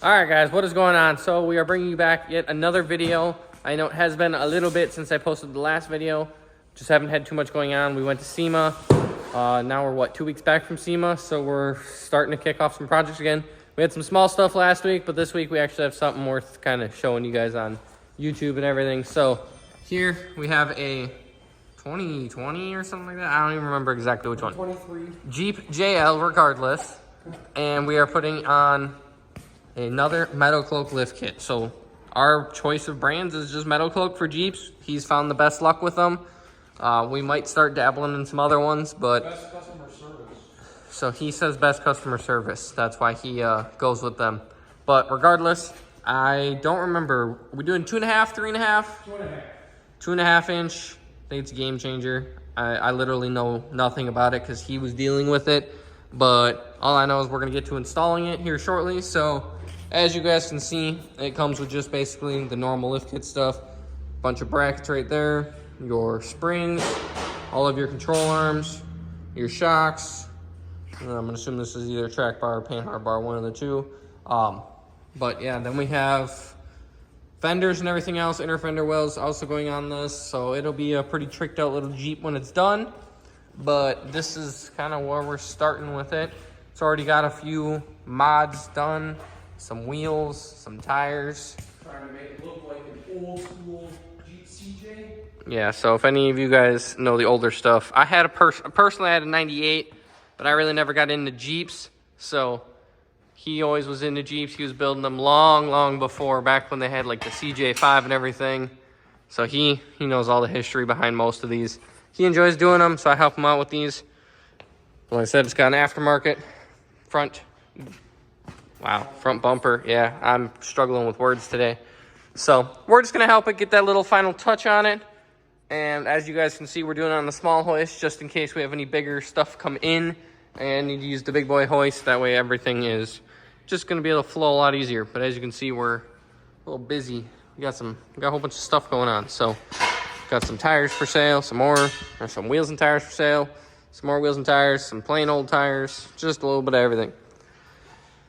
All right, guys, what is going on? So we are bringing you back yet another video. I know it has been a little bit since I posted the last video. Just haven't had too much going on. We went to SEMA. Now we're, 2 weeks back from SEMA, so we're starting to kick off some projects again. We had some small stuff last week, but this week we actually have something worth kind of showing you guys on YouTube and everything. So here we have a 2020 or something like that. I don't even remember exactly which one. 23. Jeep JL regardless. And we are putting on another Metalcoak lift kit. So our choice of brands is just Metalcoak for Jeeps. He's found the best luck with them. We might start dabbling in some other ones, but Best customer service. so he says best customer service. That's why he goes with them. But regardless, I don't remember. Are we doing 2.5, 3.5? 2.5. 2.5 inch. I think it's a game changer. I literally know nothing about it because he was dealing with it. But all I know is we're going to get to installing it here shortly. So as you guys can see, it comes with just basically the normal lift kit stuff. Bunch of brackets right there. Your springs. All of your control arms. Your shocks. I'm going to assume this is either track bar or panhard bar, one of the two. But yeah, then we have fenders and everything else, inner fender wells also going on this, so it'll be a pretty tricked out little Jeep when it's done. But this is kind of where we're starting with it. It's already got a few mods done, some wheels, some tires. Trying to make it look like an old school Jeep CJ. Yeah, so if any of you guys know the older stuff, I had personally I had a 98, but I really never got into Jeeps, so he always was into Jeeps. He was building them long before, back when they had like the CJ5 and everything. So he knows all the history behind most of these. He enjoys doing them, so I help him out with these. Like I said, it's got an aftermarket front bumper. Yeah, I'm struggling with words today. So we're just gonna help it get that little final touch on it. And as you guys can see, we're doing it on the small hoist just in case we have any bigger stuff come in and need to use the big boy hoist. That way everything is just going to be able to flow a lot easier. But as you can see, we're a little busy. We got a whole bunch of stuff going on. So got some tires for sale, some wheels and tires for sale, some more wheels and tires, some plain old tires, just a little bit of everything.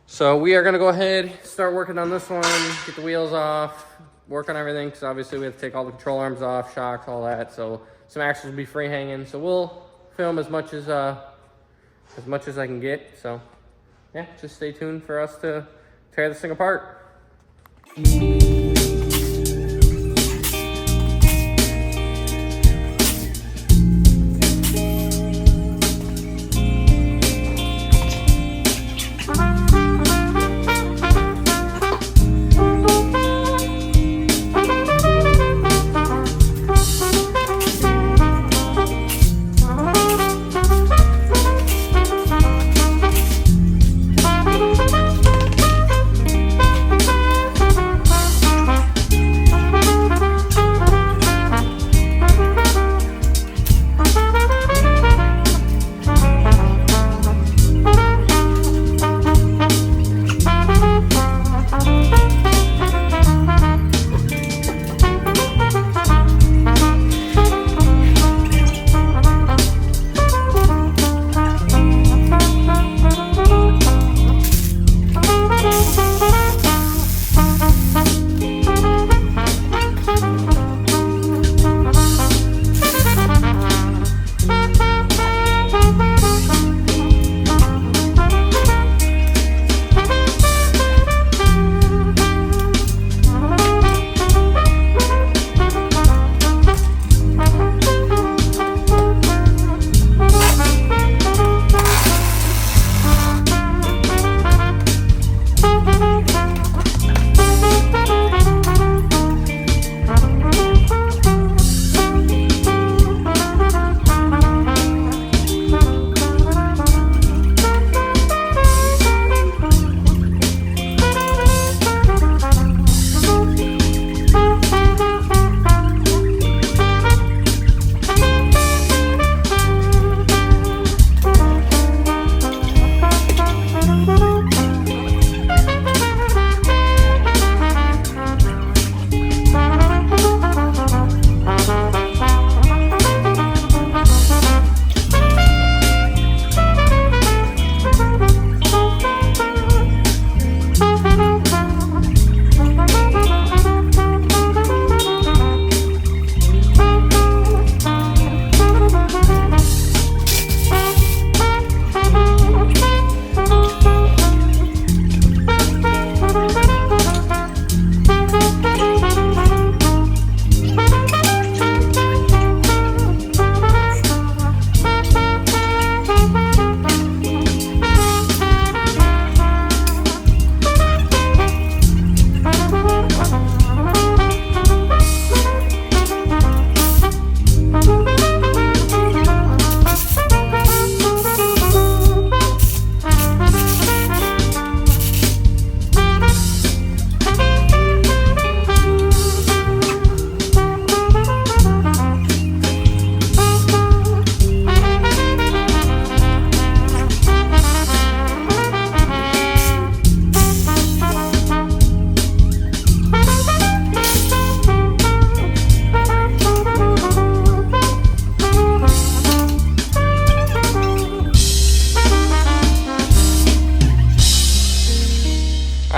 So we are going to go ahead, start working on this one, get the wheels off, work on everything, because obviously we have to take all the control arms off, shocks, all that. So some axles will be free hanging. So we'll film as much as I can get. So yeah, just stay tuned for us to tear this thing apart.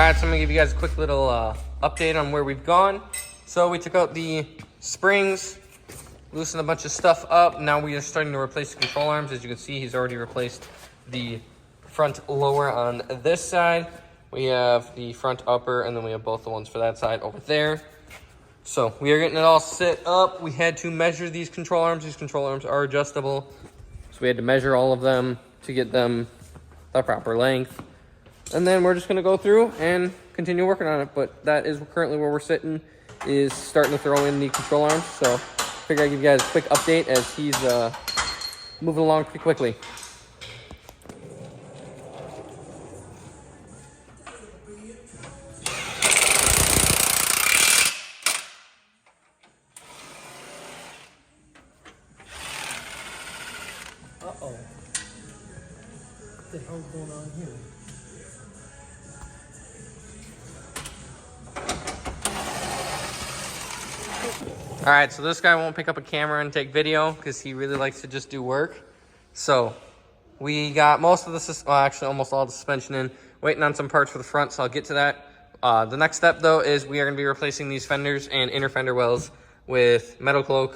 Alright, so I'm going to give you guys a quick little update on where we've gone. So we took out the springs, loosened a bunch of stuff up. Now we are starting to replace the control arms. As you can see, he's already replaced the front lower on this side. We have the front upper, and then we have both the ones for that side over there. So we are getting it all set up. We had to measure these control arms. These control arms are adjustable. So we had to measure all of them to get them the proper length. And then we're just going to go through and continue working on it. But that is currently where we're sitting, is starting to throw in the control arms. So I figured I'd give you guys a quick update as he's moving along pretty quickly. Uh-oh. What the hell's going on here? All right, so this guy won't pick up a camera and take video because he really likes to just do work. So we got most of the, well, actually almost all the suspension in, waiting on some parts for the front, so I'll get to that. The next step though is we are gonna be replacing these fenders and inner fender wells with Metalcoak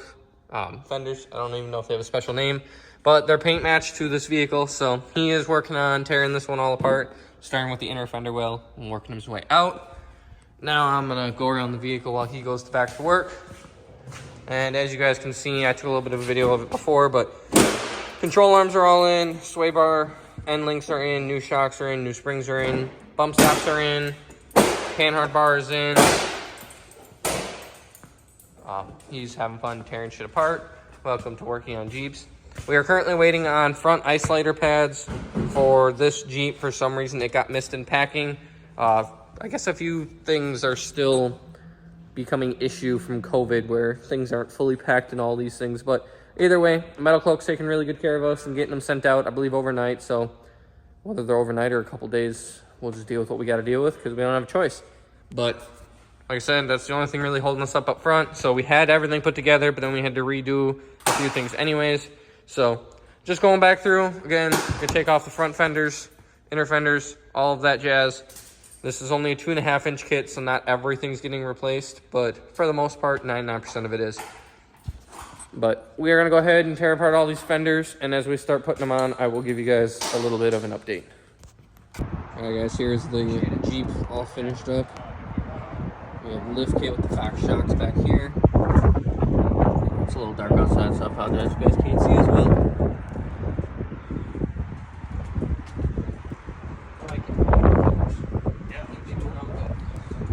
fenders. I don't even know if they have a special name, but they're paint matched to this vehicle. So he is working on tearing this one all apart, starting with the inner fender well and working his way out. Now I'm gonna go around the vehicle while he goes back to work. And as you guys can see, I took a little bit of a video of it before, but control arms are all in, sway bar end links are in, new shocks are in, new springs are in, bump stops are in, panhard bar is in. He's having fun tearing shit apart. Welcome to working on Jeeps. We are currently waiting on front isolator pads for this Jeep. For some reason, it got missed in packing. I guess a few things are still becoming issue from COVID where things aren't fully packed and all these things. But either way, Metalcoak's taking really good care of us and getting them sent out, I believe, overnight. So whether they're overnight or a couple days, we'll just deal with what we got to deal with because we don't have a choice. But like I said, that's the only thing really holding us up front. So we had everything put together, but then we had to redo a few things anyways. So just going back through, again, we take off the front fenders, inner fenders, all of that jazz. This is only a 2.5-inch kit, so not everything's getting replaced, but for the most part, 99% of it is. But we are going to go ahead and tear apart all these fenders, and as we start putting them on, I will give you guys a little bit of an update. All right, guys, here's the Jeep all finished up. We have lift kit with the Fox shocks back here. It's a little dark outside, so I apologize if you guys can't see as well.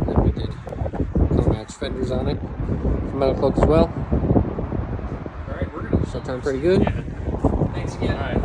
Then we did color match fenders on it. Some Metalcoak as well. All right, we're gonna. So it turned pretty good. Yeah. Thanks again. All right.